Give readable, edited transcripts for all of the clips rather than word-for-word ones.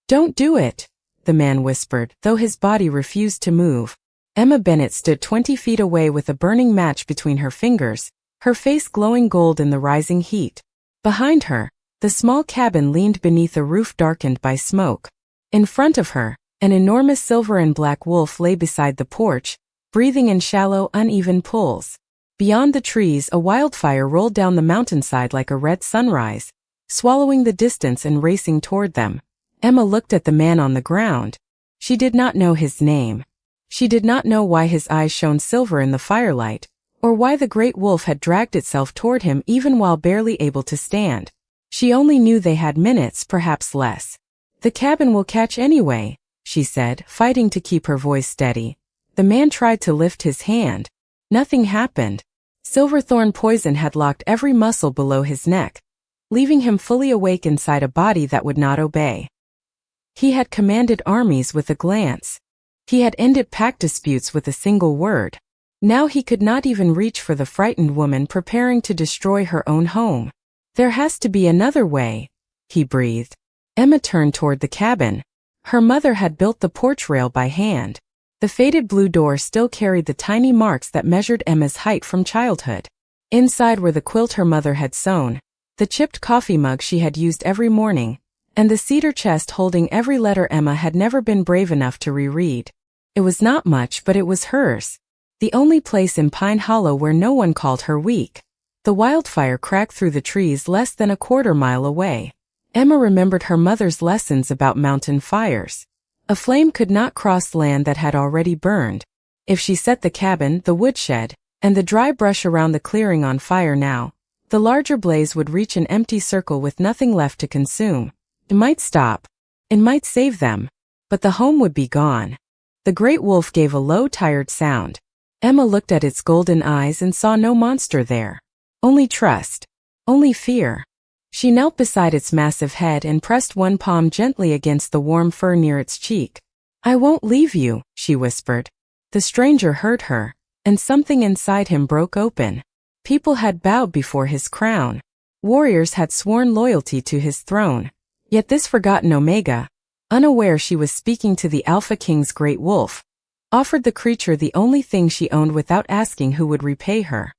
"Don't do it," the man whispered, though his body refused to move. Emma Bennett stood 20 feet away with a burning match between her fingers, her face glowing gold in the rising heat. Behind her, the small cabin leaned beneath a roof darkened by smoke. In front of her, an enormous silver and black wolf lay beside the porch, breathing in shallow, uneven pulls. Beyond the trees, a wildfire rolled down the mountainside like a red sunrise, swallowing the distance and racing toward them. Emma looked at the man on the ground. She did not know his name. She did not know why his eyes shone silver in the firelight, or why the great wolf had dragged itself toward him even while barely able to stand. She only knew they had minutes, perhaps less. "The cabin will catch anyway," she said, fighting to keep her voice steady. The man tried to lift his hand. Nothing happened. Silverthorn poison had locked every muscle below his neck, leaving him fully awake inside a body that would not obey. He had commanded armies with a glance. He had ended pack disputes with a single word. Now he could not even reach for the frightened woman preparing to destroy her own home. "There has to be another way," he breathed. Emma turned toward the cabin. Her mother had built the porch rail by hand. The faded blue door still carried the tiny marks that measured Emma's height from childhood. Inside were the quilt her mother had sewn, the chipped coffee mug she had used every morning, and the cedar chest holding every letter Emma had never been brave enough to reread. It was not much, but it was hers. The only place in Pine Hollow where no one called her weak. The wildfire cracked through the trees less than a quarter-mile away. Emma remembered her mother's lessons about mountain fires. A flame could not cross land that had already burned. If she set the cabin, the woodshed, and the dry brush around the clearing on fire now, the larger blaze would reach an empty circle with nothing left to consume. It might stop. It might save them. But the home would be gone. The great wolf gave a low, tired sound. Emma looked at its golden eyes and saw no monster there. Only trust. Only fear. She knelt beside its massive head and pressed one palm gently against the warm fur near its cheek. "I won't leave you," she whispered. The stranger heard her, and something inside him broke open. People had bowed before his crown. Warriors had sworn loyalty to his throne. Yet this forgotten Omega, unaware she was speaking to the Alpha King's great wolf, offered the creature the only thing she owned without asking who would repay her.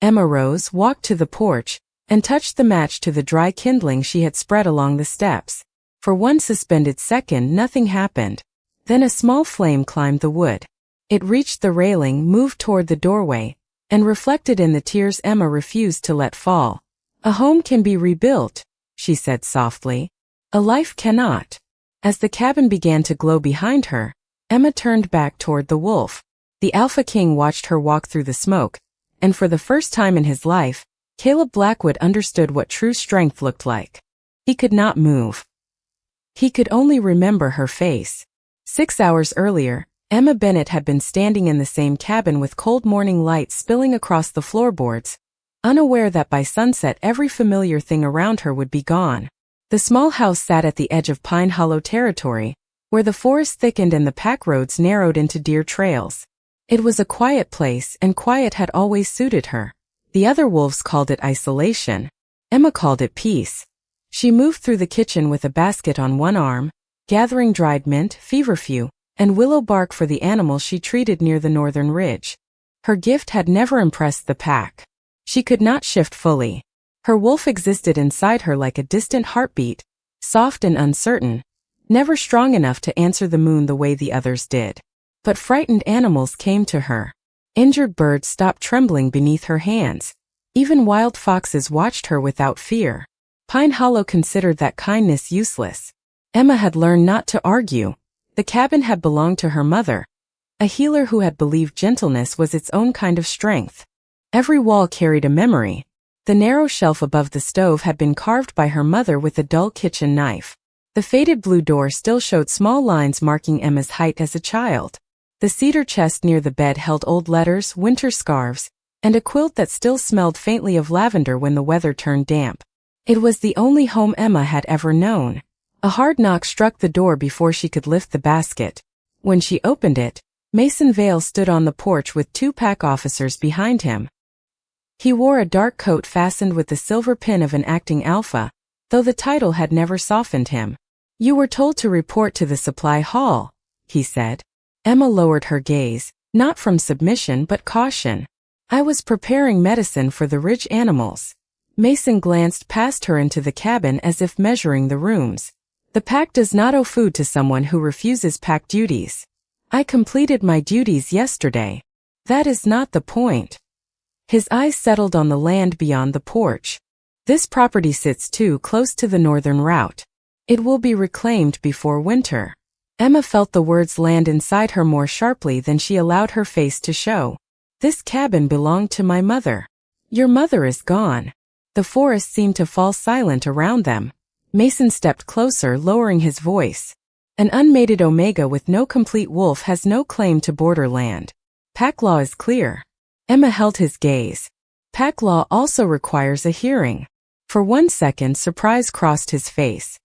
Emma rose, walked to the porch, and touched the match to the dry kindling she had spread along the steps. For one suspended second nothing happened. Then a small flame climbed the wood. It reached the railing, moved toward the doorway, and reflected in the tears Emma refused to let fall. "A home can be rebuilt," she said softly. "A life cannot." As the cabin began to glow behind her, Emma turned back toward the wolf. The Alpha King watched her walk through the smoke, and for the first time in his life, Caleb Blackwood understood what true strength looked like. He could not move. He could only remember her face. 6 hours earlier, Emma Bennett had been standing in the same cabin with cold morning light spilling across the floorboards, unaware that by sunset every familiar thing around her would be gone. The small house sat at the edge of Pine Hollow territory, where the forest thickened and the pack roads narrowed into deer trails. It was a quiet place, and quiet had always suited her. The other wolves called it isolation. Emma called it peace. She moved through the kitchen with a basket on one arm, gathering dried mint, feverfew, and willow bark for the animals she treated near the northern ridge. Her gift had never impressed the pack. She could not shift fully. Her wolf existed inside her like a distant heartbeat, soft and uncertain, never strong enough to answer the moon the way the others did. But frightened animals came to her. Injured birds stopped trembling beneath her hands. Even wild foxes watched her without fear. Pine Hollow considered that kindness useless. Emma had learned not to argue. The cabin had belonged to her mother, a healer who had believed gentleness was its own kind of strength. Every wall carried a memory. The narrow shelf above the stove had been carved by her mother with a dull kitchen knife. The faded blue door still showed small lines marking Emma's height as a child. The cedar chest near the bed held old letters, winter scarves, and a quilt that still smelled faintly of lavender when the weather turned damp. It was the only home Emma had ever known. A hard knock struck the door before she could lift the basket. When she opened it, Mason Vale stood on the porch with 2 pack officers behind him. He wore a dark coat fastened with the silver pin of an acting alpha, though the title had never softened him. You were told to report to the supply hall, he said. Emma lowered her gaze, not from submission but caution. I was preparing medicine for the rich animals. Mason glanced past her into the cabin as if measuring the rooms. The pack does not owe food to someone who refuses pack duties. I completed my duties yesterday. That is not the point. His eyes settled on the land beyond the porch. This property sits too close to the northern route. It will be reclaimed before winter. Emma felt the words land inside her more sharply than she allowed her face to show. This cabin belonged to my mother. Your mother is gone. The forest seemed to fall silent around them. Mason stepped closer, lowering his voice. An unmated Omega with no complete wolf has no claim to borderland. Pack law is clear. Emma held his gaze. Pack law also requires a hearing. For 1 second, surprise crossed his face.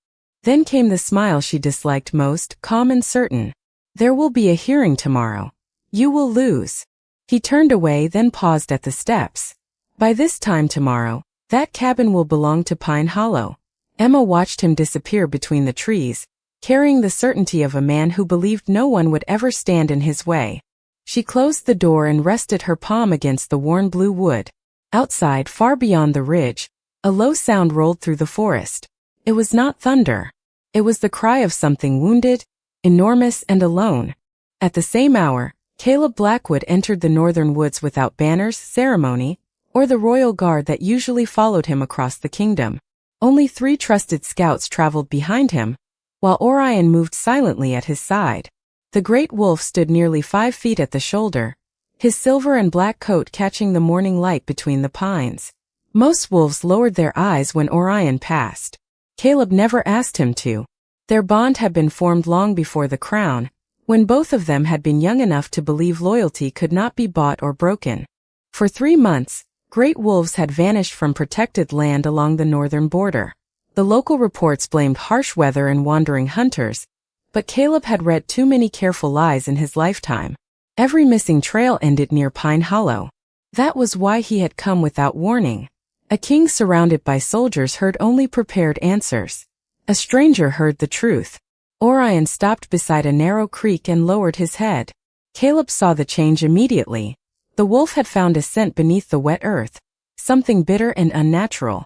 Then came the smile she disliked most, calm and certain. There will be a hearing tomorrow. You will lose. He turned away, then paused at the steps. By this time tomorrow, that cabin will belong to Pine Hollow. Emma watched him disappear between the trees, carrying the certainty of a man who believed no one would ever stand in his way. She closed the door and rested her palm against the worn blue wood. Outside, far beyond the ridge, a low sound rolled through the forest. It was not thunder. It was the cry of something wounded, enormous and alone. At the same hour, Caleb Blackwood entered the northern woods without banners, ceremony, or the royal guard that usually followed him across the kingdom. Only 3 trusted scouts traveled behind him, while Orion moved silently at his side. The great wolf stood nearly 5 feet at the shoulder, his silver and black coat catching the morning light between the pines. Most wolves lowered their eyes when Orion passed. Caleb never asked him to. Their bond had been formed long before the crown, when both of them had been young enough to believe loyalty could not be bought or broken. For 3 months, great wolves had vanished from protected land along the northern border. The local reports blamed harsh weather and wandering hunters, but Caleb had read too many careful lies in his lifetime. Every missing trail ended near Pine Hollow. That was why he had come without warning. A king surrounded by soldiers heard only prepared answers. A stranger heard the truth. Orion stopped beside a narrow creek and lowered his head. Caleb saw the change immediately. The wolf had found a scent beneath the wet earth, something bitter and unnatural.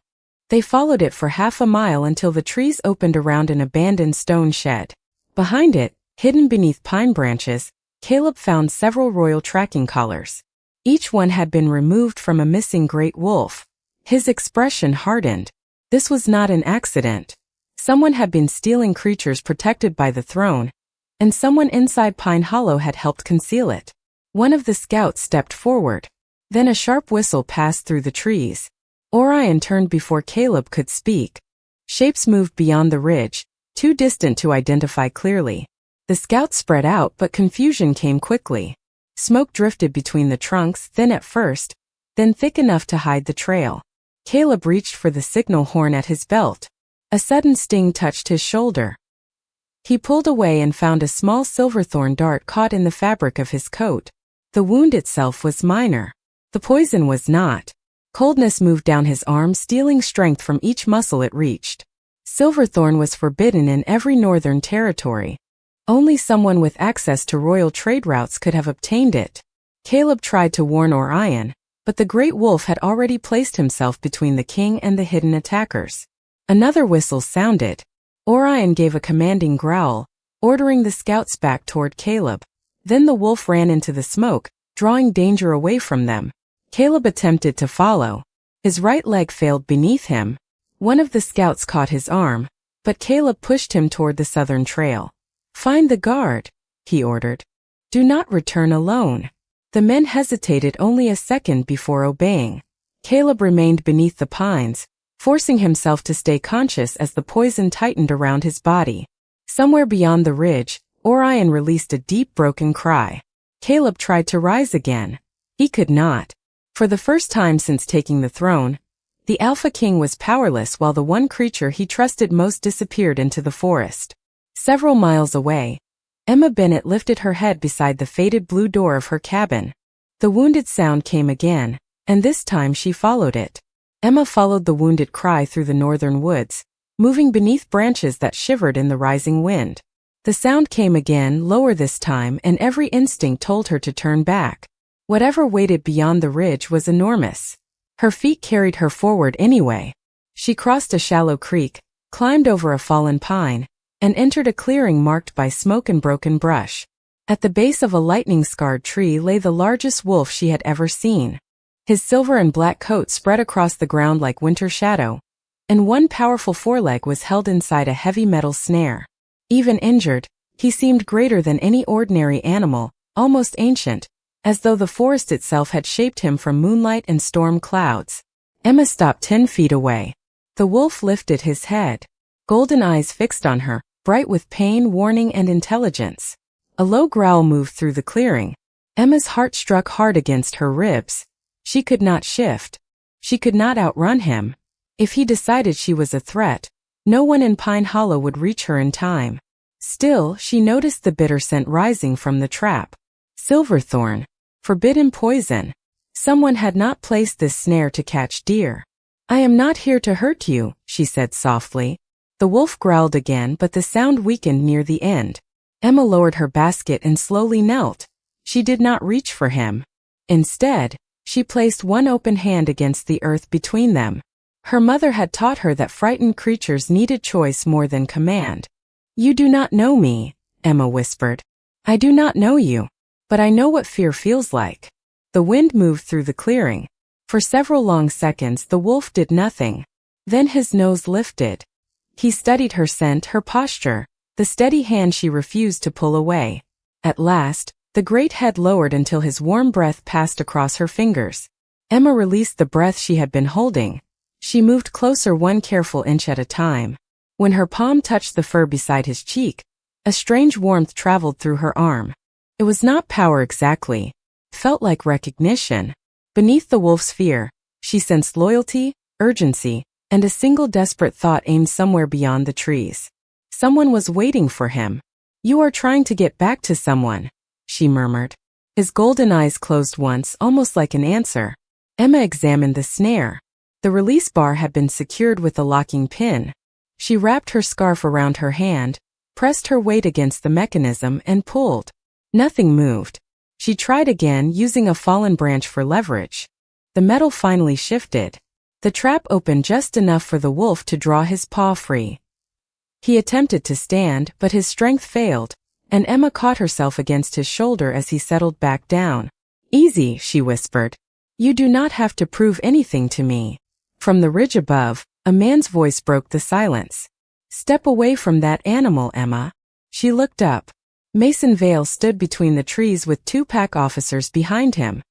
They followed it for half a mile until the trees opened around an abandoned stone shed. Behind it, hidden beneath pine branches, Caleb found several royal tracking collars. Each one had been removed from a missing great wolf. His expression hardened. This was not an accident. Someone had been stealing creatures protected by the throne, and someone inside Pine Hollow had helped conceal it. One of the scouts stepped forward. Then a sharp whistle passed through the trees. Orion turned before Caleb could speak. Shapes moved beyond the ridge, too distant to identify clearly. The scouts spread out, but confusion came quickly. Smoke drifted between the trunks, thin at first, then thick enough to hide the trail. Caleb reached for the signal horn at his belt. A sudden sting touched his shoulder. He pulled away and found a small silverthorn dart caught in the fabric of his coat. The wound itself was minor. The poison was not. Coldness moved down his arm, stealing strength from each muscle it reached. Silverthorn was forbidden in every northern territory. Only someone with access to royal trade routes could have obtained it. Caleb tried to warn Orion, but the great wolf had already placed himself between the king and the hidden attackers. Another whistle sounded. Orion gave a commanding growl, ordering the scouts back toward Caleb. Then the wolf ran into the smoke, drawing danger away from them. Caleb attempted to follow. His right leg failed beneath him. One of the scouts caught his arm, but Caleb pushed him toward the southern trail. "Find the guard," he ordered. "Do not return alone." The men hesitated only a second before obeying. Caleb remained beneath the pines, forcing himself to stay conscious as the poison tightened around his body. Somewhere beyond the ridge, Orion released a deep, broken cry. Caleb tried to rise again. He could not. For the first time since taking the throne, the Alpha King was powerless while the one creature he trusted most disappeared into the forest. Several miles away, Emma Bennett lifted her head beside the faded blue door of her cabin. The wounded sound came again, and this time she followed it. Emma followed the wounded cry through the northern woods, moving beneath branches that shivered in the rising wind. The sound came again, lower this time, and every instinct told her to turn back. Whatever waited beyond the ridge was enormous. Her feet carried her forward anyway. She crossed a shallow creek, climbed over a fallen pine, and entered a clearing marked by smoke and broken brush. At the base of a lightning-scarred tree lay the largest wolf she had ever seen. His silver and black coat spread across the ground like winter shadow, and one powerful foreleg was held inside a heavy metal snare. Even injured, he seemed greater than any ordinary animal, almost ancient, as though the forest itself had shaped him from moonlight and storm clouds. Emma stopped 10 feet away. The wolf lifted his head. Golden eyes fixed on her, bright with pain, warning, and intelligence. A low growl moved through the clearing. Emma's heart struck hard against her ribs. She could not shift. She could not outrun him. If he decided she was a threat, no one in Pine Hollow would reach her in time. Still, she noticed the bitter scent rising from the trap. Silverthorn. Forbidden poison. Someone had not placed this snare to catch deer. "I am not here to hurt you," she said softly. The wolf growled again, but the sound weakened near the end. Emma lowered her basket and slowly knelt. She did not reach for him. Instead, she placed one open hand against the earth between them. Her mother had taught her that frightened creatures needed choice more than command. "You do not know me," Emma whispered. "I do not know you, but I know what fear feels like." The wind moved through the clearing. For several long seconds the wolf did nothing. Then his nose lifted. He studied her scent, her posture, the steady hand she refused to pull away. At last, the great head lowered until his warm breath passed across her fingers. Emma released the breath she had been holding. She moved closer, one careful inch at a time. When her palm touched the fur beside his cheek, a strange warmth traveled through her arm. It was not power exactly. It felt like recognition. Beneath the wolf's fear, she sensed loyalty, urgency, and a single desperate thought aimed somewhere beyond the trees. Someone was waiting for him. "You are trying to get back to someone," she murmured. His golden eyes closed once, almost like an answer. Emma examined the snare. The release bar had been secured with a locking pin. She wrapped her scarf around her hand, pressed her weight against the mechanism, and pulled. Nothing moved. She tried again, using a fallen branch for leverage. The metal finally shifted. The trap opened just enough for the wolf to draw his paw free. He attempted to stand, but his strength failed, and Emma caught herself against his shoulder as he settled back down. "Easy," she whispered. "You do not have to prove anything to me." From the ridge above, a man's voice broke the silence. "Step away from that animal, Emma." She looked up. Mason Vale stood between the trees with 2 pack officers behind him.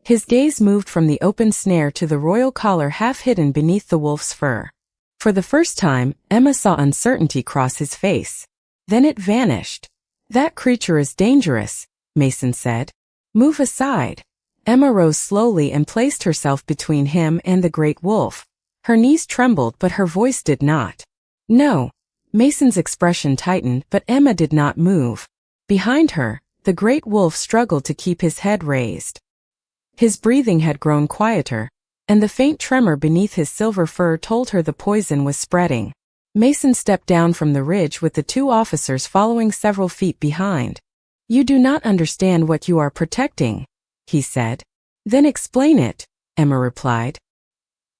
His gaze moved from the open snare to the royal collar half hidden beneath the wolf's fur. For the first time, Emma saw uncertainty cross his face. Then it vanished. "That creature is dangerous," Mason said. "Move aside." Emma rose slowly and placed herself between him and the great wolf. Her knees trembled, but her voice did not. "No." Mason's expression tightened, but Emma did not move. Behind her, the great wolf struggled to keep his head raised. His breathing had grown quieter, and the faint tremor beneath his silver fur told her the poison was spreading. Mason stepped down from the ridge with the 2 officers following several feet behind. "You do not understand what you are protecting," he said. "Then explain it," Emma replied.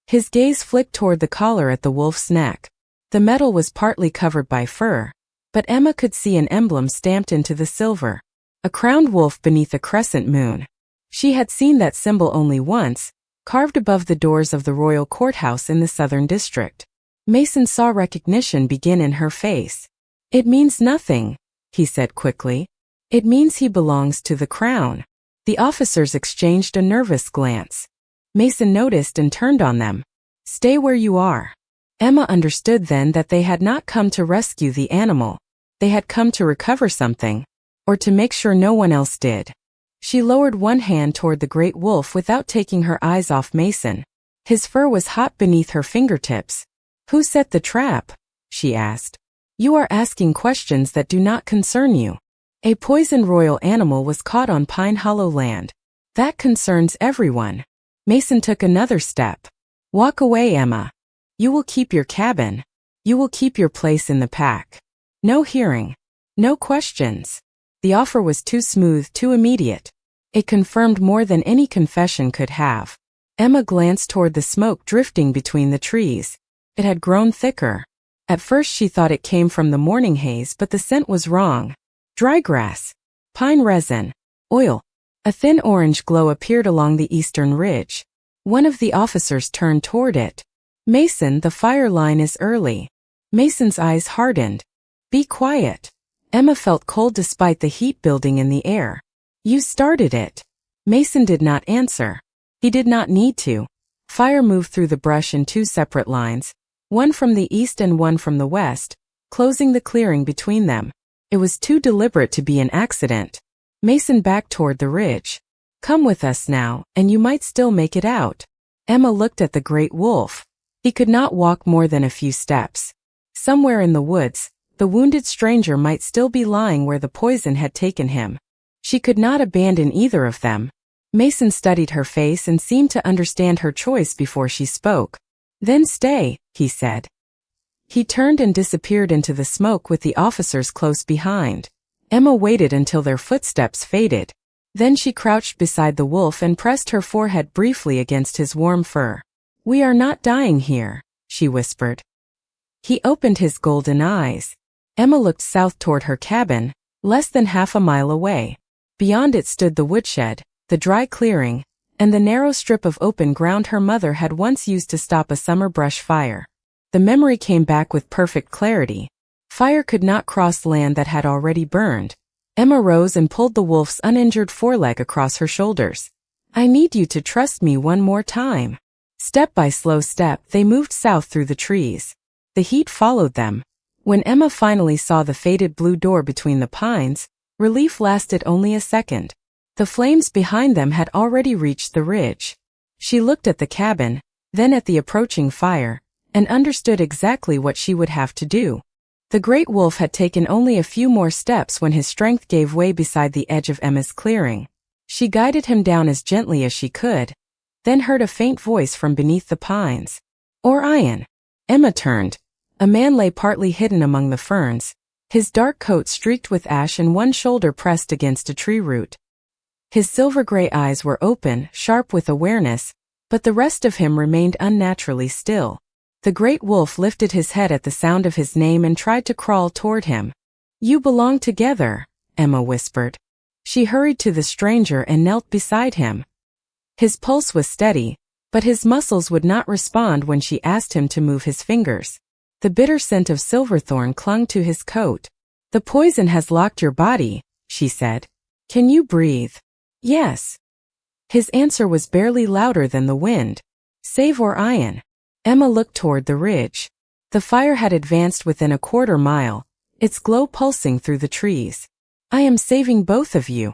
His gaze flicked toward the collar at the wolf's neck. The metal was partly covered by fur, but Emma could see an emblem stamped into the silver. A crowned wolf beneath a crescent moon. She had seen that symbol only once, carved above the doors of the royal courthouse in the southern district. Mason saw recognition begin in her face. "It means nothing," he said quickly. "It means he belongs to the crown." The officers exchanged a nervous glance. Mason noticed and turned on them. "Stay where you are." Emma understood then that they had not come to rescue the animal. They had come to recover something, or to make sure no one else did. She lowered one hand toward the great wolf without taking her eyes off Mason. His fur was hot beneath her fingertips. "Who set the trap?" she asked. "You are asking questions that do not concern you. A poisoned royal animal was caught on Pine Hollow land. That concerns everyone." Mason took another step. "Walk away, Emma. You will keep your cabin." You will keep your place in the pack. No hearing. No questions. The offer was too smooth, too immediate. It confirmed more than any confession could have. Emma glanced toward the smoke drifting between the trees. It had grown thicker. At first she thought it came from the morning haze, but the scent was wrong. Dry grass. Pine resin. Oil. A thin orange glow appeared along the eastern ridge. One of the officers turned toward it. Mason, the fire line is early. Mason's eyes hardened. Be quiet. Emma felt cold despite the heat building in the air. You started it. Mason did not answer. He did not need to. Fire moved through the brush in two separate lines, one from the east and one from the west, closing the clearing between them. It was too deliberate to be an accident. Mason backed toward the ridge. Come with us now, and you might still make it out. Emma looked at the great wolf. He could not walk more than a few steps. Somewhere in the woods, the wounded stranger might still be lying where the poison had taken him. She could not abandon either of them. Mason studied her face and seemed to understand her choice before she spoke. Then stay, he said. He turned and disappeared into the smoke with the officers close behind. Emma waited until their footsteps faded. Then she crouched beside the wolf and pressed her forehead briefly against his warm fur. We are not dying here, she whispered. He opened his golden eyes. Emma looked south toward her cabin, less than half a mile away. Beyond it stood the woodshed, the dry clearing, and the narrow strip of open ground her mother had once used to stop a summer brush fire. The memory came back with perfect clarity. Fire could not cross land that had already burned. Emma rose and pulled the wolf's uninjured foreleg across her shoulders. I need you to trust me one more time. Step by slow step, they moved south through the trees. The heat followed them. When Emma finally saw the faded blue door between the pines, relief lasted only a second. The flames behind them had already reached the ridge. She looked at the cabin, then at the approaching fire, and understood exactly what she would have to do. The great wolf had taken only a few more steps when his strength gave way beside the edge of Emma's clearing. She guided him down as gently as she could, then heard a faint voice from beneath the pines. Orion. Emma turned. A man lay partly hidden among the ferns, his dark coat streaked with ash and one shoulder pressed against a tree root. His silver-gray eyes were open, sharp with awareness, but the rest of him remained unnaturally still. The great wolf lifted his head at the sound of his name and tried to crawl toward him. You belong together, Emma whispered. She hurried to the stranger and knelt beside him. His pulse was steady, but his muscles would not respond when she asked him to move his fingers. The bitter scent of silverthorn clung to his coat. The poison has locked your body, she said. Can you breathe? Yes. His answer was barely louder than the wind. Save Orion. Emma looked toward the ridge. The fire had advanced within a quarter mile, its glow pulsing through the trees. I am saving both of you.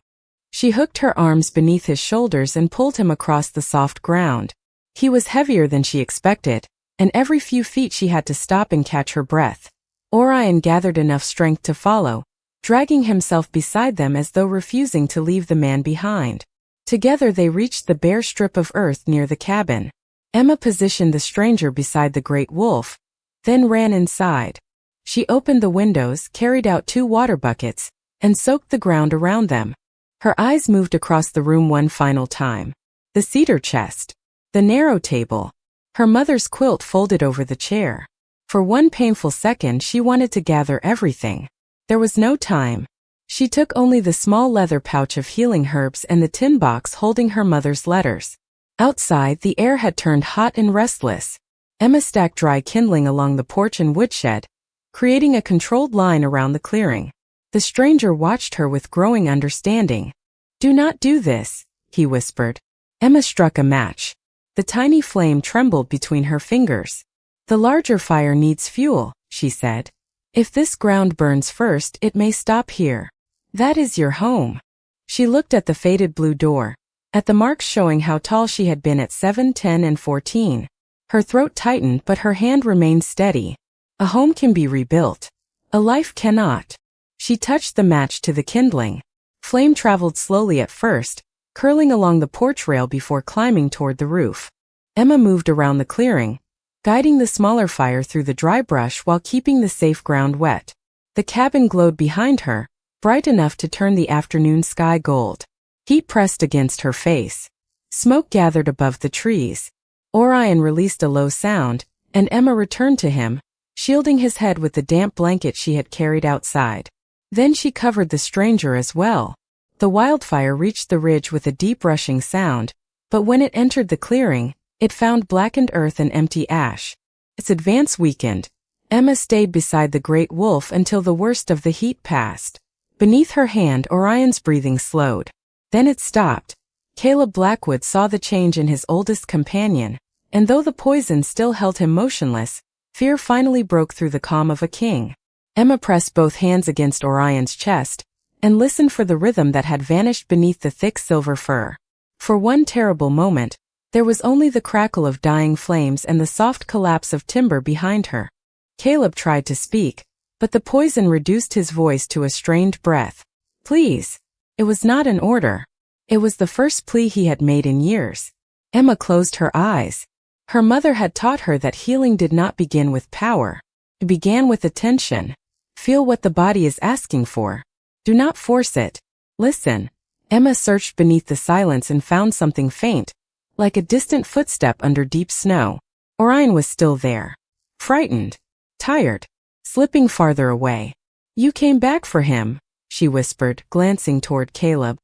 She hooked her arms beneath his shoulders and pulled him across the soft ground. He was heavier than she expected, and every few feet she had to stop and catch her breath. Orion gathered enough strength to follow, dragging himself beside them as though refusing to leave the man behind. Together they reached the bare strip of earth near the cabin. Emma positioned the stranger beside the great wolf, then ran inside. She opened the windows, carried out 2 water buckets, and soaked the ground around them. Her eyes moved across the room one final time. The cedar chest. The narrow table. Her mother's quilt folded over the chair. For one painful second she wanted to gather everything. There was no time. She took only the small leather pouch of healing herbs and the tin box holding her mother's letters. Outside, the air had turned hot and restless. Emma stacked dry kindling along the porch and woodshed, creating a controlled line around the clearing. The stranger watched her with growing understanding. Do not do this, he whispered. Emma struck a match. The tiny flame trembled between her fingers. The larger fire needs fuel, she said. If this ground burns first, it may stop here. That is your home. She looked at the faded blue door, at the marks showing how tall she had been at 7, 10, and 14. Her throat tightened, but her hand remained steady. A home can be rebuilt. A life cannot. She touched the match to the kindling. Flame traveled slowly at first, curling along the porch rail before climbing toward the roof. Emma moved around the clearing, guiding the smaller fire through the dry brush while keeping the safe ground wet. The cabin glowed behind her, bright enough to turn the afternoon sky gold. Heat pressed against her face. Smoke gathered above the trees. Orion released a low sound, and Emma returned to him, shielding his head with the damp blanket she had carried outside. Then she covered the stranger as well. The wildfire reached the ridge with a deep rushing sound, but when it entered the clearing, it found blackened earth and empty ash. Its advance weakened. Emma stayed beside the great wolf until the worst of the heat passed. Beneath her hand, Orion's breathing slowed. Then it stopped. Caleb Blackwood saw the change in his oldest companion, and though the poison still held him motionless, fear finally broke through the calm of a king. Emma pressed both hands against Orion's chest, and listened for the rhythm that had vanished beneath the thick silver fur. For one terrible moment, there was only the crackle of dying flames and the soft collapse of timber behind her. Caleb tried to speak, but the poison reduced his voice to a strained breath. Please. It was not an order. It was the first plea he had made in years. Emma closed her eyes. Her mother had taught her that healing did not begin with power. It began with attention. Feel what the body is asking for. Do not force it. Listen. Emma searched beneath the silence and found something faint, like a distant footstep under deep snow. Orion was still there. Frightened. Tired. Slipping farther away. You came back for him, she whispered, glancing toward Caleb.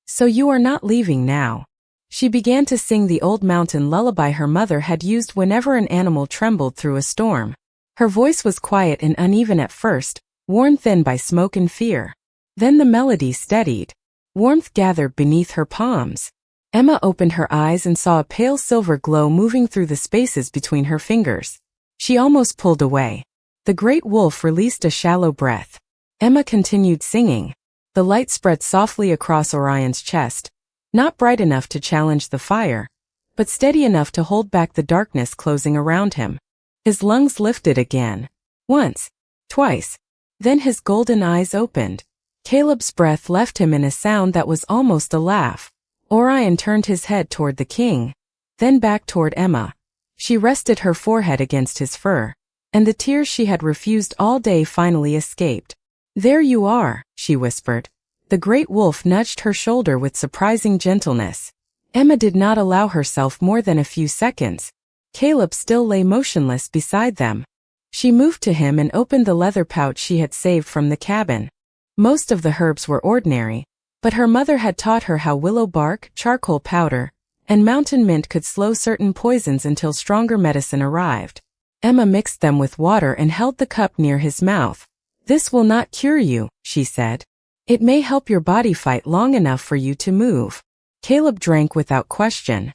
So you are not leaving now. She began to sing the old mountain lullaby her mother had used whenever an animal trembled through a storm. Her voice was quiet and uneven at first, worn thin by smoke and fear. Then the melody steadied. Warmth gathered beneath her palms. Emma opened her eyes and saw a pale silver glow moving through the spaces between her fingers. She almost pulled away. The great wolf released a shallow breath. Emma continued singing. The light spread softly across Orion's chest, not bright enough to challenge the fire, but steady enough to hold back the darkness closing around him. His lungs lifted again. Once. Twice. Then his golden eyes opened. Caleb's breath left him in a sound that was almost a laugh. Orion turned his head toward the king, then back toward Emma. She rested her forehead against his fur, and the tears she had refused all day finally escaped. There you are, she whispered. The great wolf nudged her shoulder with surprising gentleness. Emma did not allow herself more than a few seconds. Caleb still lay motionless beside them. She moved to him and opened the leather pouch she had saved from the cabin. Most of the herbs were ordinary, but her mother had taught her how willow bark, charcoal powder, and mountain mint could slow certain poisons until stronger medicine arrived. Emma mixed them with water and held the cup near his mouth. This will not cure you, she said. It may help your body fight long enough for you to move. Caleb drank without question.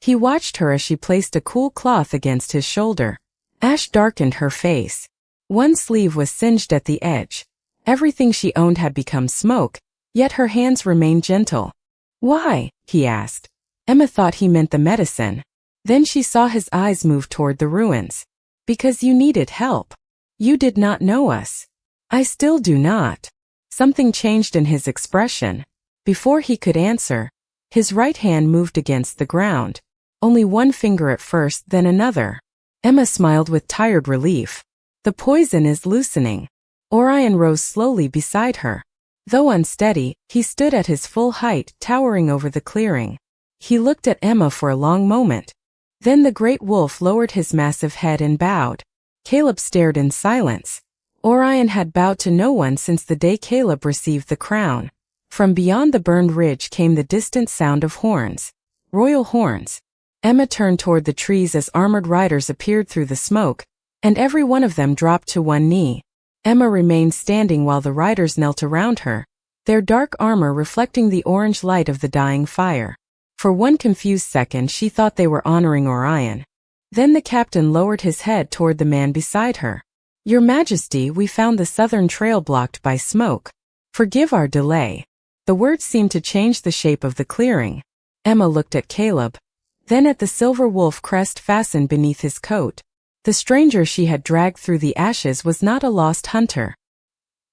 He watched her as she placed a cool cloth against his shoulder. Ash darkened her face. One sleeve was singed at the edge. Everything she owned had become smoke, yet her hands remained gentle. Why? He asked. Emma thought he meant the medicine. Then she saw his eyes move toward the ruins. Because you needed help. You did not know us. I still do not. Something changed in his expression. Before he could answer, his right hand moved against the ground. Only one finger at first, then another. Emma smiled with tired relief. The poison is loosening. Orion rose slowly beside her. Though unsteady, he stood at his full height, towering over the clearing. He looked at Emma for a long moment. Then the great wolf lowered his massive head and bowed. Caleb stared in silence. Orion had bowed to no one since the day Caleb received the crown. From beyond the burned ridge came the distant sound of horns. Royal horns. Emma turned toward the trees as armored riders appeared through the smoke, and every one of them dropped to one knee. Emma remained standing while the riders knelt around her, their dark armor reflecting the orange light of the dying fire. For one confused second she thought they were honoring Orion. Then the captain lowered his head toward the man beside her. Your Majesty, we found the southern trail blocked by smoke. Forgive our delay. The words seemed to change the shape of the clearing. Emma looked at Caleb, then at the silver wolf crest fastened beneath his coat. The stranger she had dragged through the ashes was not a lost hunter.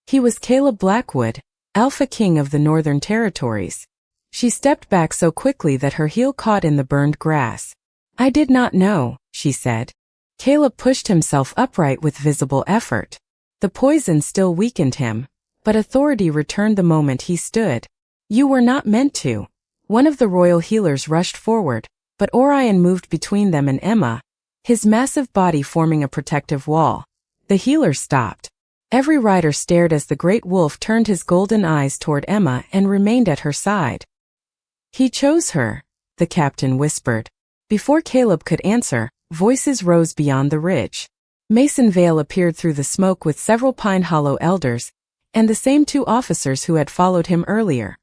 He was Caleb Blackwood, Alpha King of the Northern Territories. She stepped back so quickly that her heel caught in the burned grass. I did not know, she said. Caleb pushed himself upright with visible effort. The poison still weakened him, but authority returned the moment he stood. You were not meant to. One of the royal healers rushed forward, but Orion moved between them and Emma, his massive body forming a protective wall. The healer stopped. Every rider stared as the great wolf turned his golden eyes toward Emma and remained at her side. He chose her, the captain whispered. Before Caleb could answer, voices rose beyond the ridge. Mason Vale appeared through the smoke with several Pine Hollow elders, and the same 2 officers who had followed him earlier.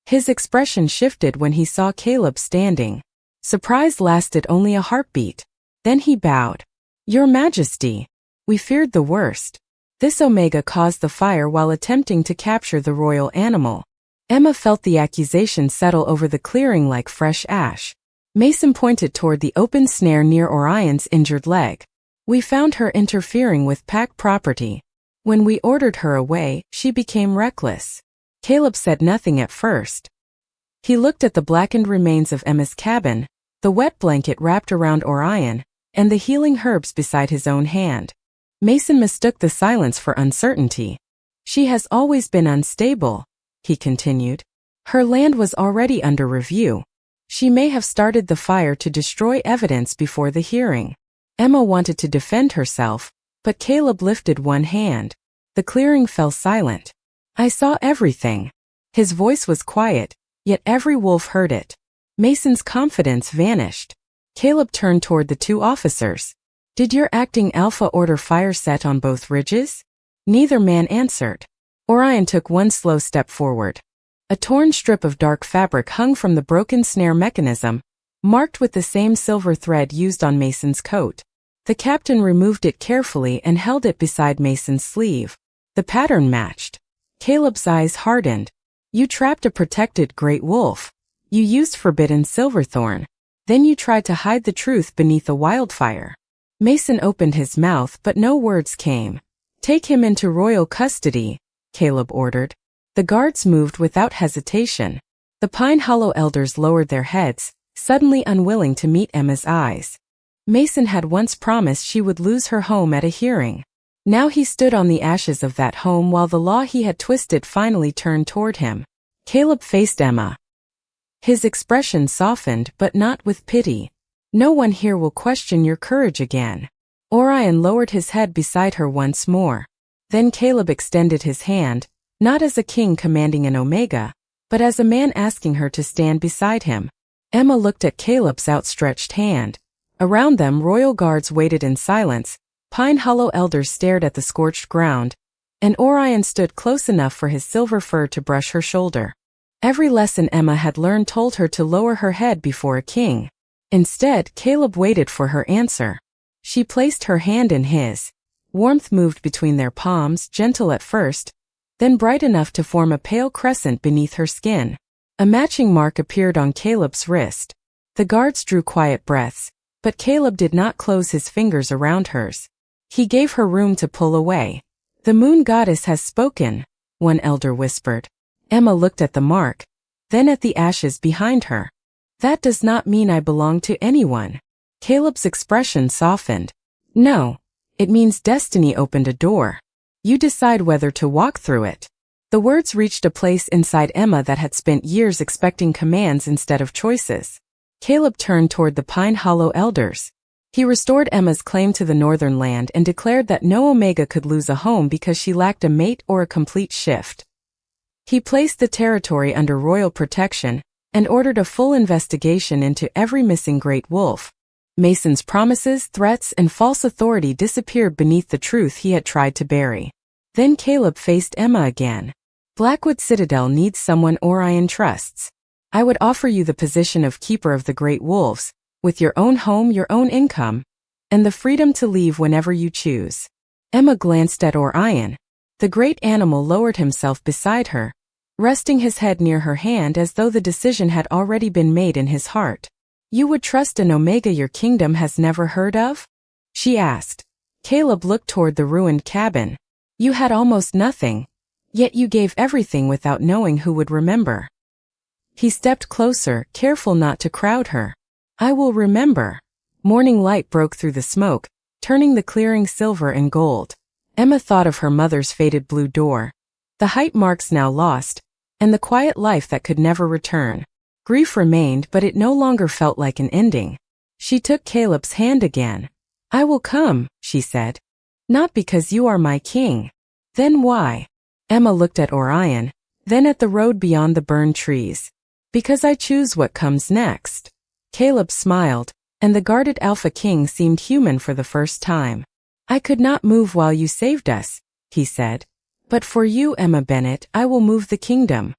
His expression shifted when he saw Caleb standing. Surprise lasted only a heartbeat. Then he bowed. Your Majesty, we feared the worst. This Omega caused the fire while attempting to capture the royal animal. Emma felt the accusation settle over the clearing like fresh ash. Mason pointed toward the open snare near Orion's injured leg. We found her interfering with pack property. When we ordered her away, she became reckless. Caleb said nothing at first. He looked at the blackened remains of Emma's cabin, the wet blanket wrapped around Orion, and the healing herbs beside his own hand. Mason mistook the silence for uncertainty. She has always been unstable, he continued. Her land was already under review. She may have started the fire to destroy evidence before the hearing. Emma wanted to defend herself, but Caleb lifted one hand. The clearing fell silent. I saw everything. His voice was quiet, yet every wolf heard it. Mason's confidence vanished. Caleb turned toward the 2 officers. Did your acting Alpha order fire set on both ridges? Neither man answered. Orion took one slow step forward. A torn strip of dark fabric hung from the broken snare mechanism, marked with the same silver thread used on Mason's coat. The captain removed it carefully and held it beside Mason's sleeve. The pattern matched. Caleb's eyes hardened. You trapped a protected great wolf. You used forbidden silverthorn. Then you tried to hide the truth beneath a wildfire. Mason opened his mouth but no words came. Take him into royal custody, Caleb ordered. The guards moved without hesitation. The Pine Hollow elders lowered their heads, suddenly unwilling to meet Emma's eyes. Mason had once promised she would lose her home at a hearing. Now he stood on the ashes of that home while the law he had twisted finally turned toward him. Caleb faced Emma. His expression softened but not with pity. No one here will question your courage again. Orion lowered his head beside her once more. Then Caleb extended his hand, not as a king commanding an Omega, but as a man asking her to stand beside him. Emma looked at Caleb's outstretched hand. Around them royal guards waited in silence, Pine Hollow elders stared at the scorched ground, and Orion stood close enough for his silver fur to brush her shoulder. Every lesson Emma had learned told her to lower her head before a king. Instead, Caleb waited for her answer. She placed her hand in his. Warmth moved between their palms, gentle at first, then bright enough to form a pale crescent beneath her skin. A matching mark appeared on Caleb's wrist. The guards drew quiet breaths, but Caleb did not close his fingers around hers. He gave her room to pull away. The moon goddess has spoken, one elder whispered. Emma looked at the mark, then at the ashes behind her. That does not mean I belong to anyone. Caleb's expression softened. No, it means destiny opened a door. You decide whether to walk through it. The words reached a place inside Emma that had spent years expecting commands instead of choices. Caleb turned toward the Pine Hollow elders. He restored Emma's claim to the northern land and declared that no Omega could lose a home because she lacked a mate or a complete shift. He placed the territory under royal protection and ordered a full investigation into every missing great wolf. Mason's promises, threats, and false authority disappeared beneath the truth he had tried to bury. Then Caleb faced Emma again. Blackwood Citadel needs someone Orion trusts. I would offer you the position of keeper of the great wolves, with your own home, your own income, and the freedom to leave whenever you choose. Emma glanced at Orion. The great animal lowered himself beside her, resting his head near her hand as though the decision had already been made in his heart. You would trust an Omega your kingdom has never heard of? She asked. Caleb looked toward the ruined cabin. You had almost nothing, yet you gave everything without knowing who would remember. He stepped closer, careful not to crowd her. I will remember. Morning light broke through the smoke, turning the clearing silver and gold. Emma thought of her mother's faded blue door, the height marks now lost, and the quiet life that could never return. Grief remained, but it no longer felt like an ending. She took Caleb's hand again. "I will come," she said. "Not because you are my king." "Then why?" Emma looked at Orion, then at the road beyond the burned trees. "Because I choose what comes next." Caleb smiled, and the guarded Alpha King seemed human for the first time. "I could not move while you saved us," he said. "But for you, Emma Bennett, I will move the kingdom."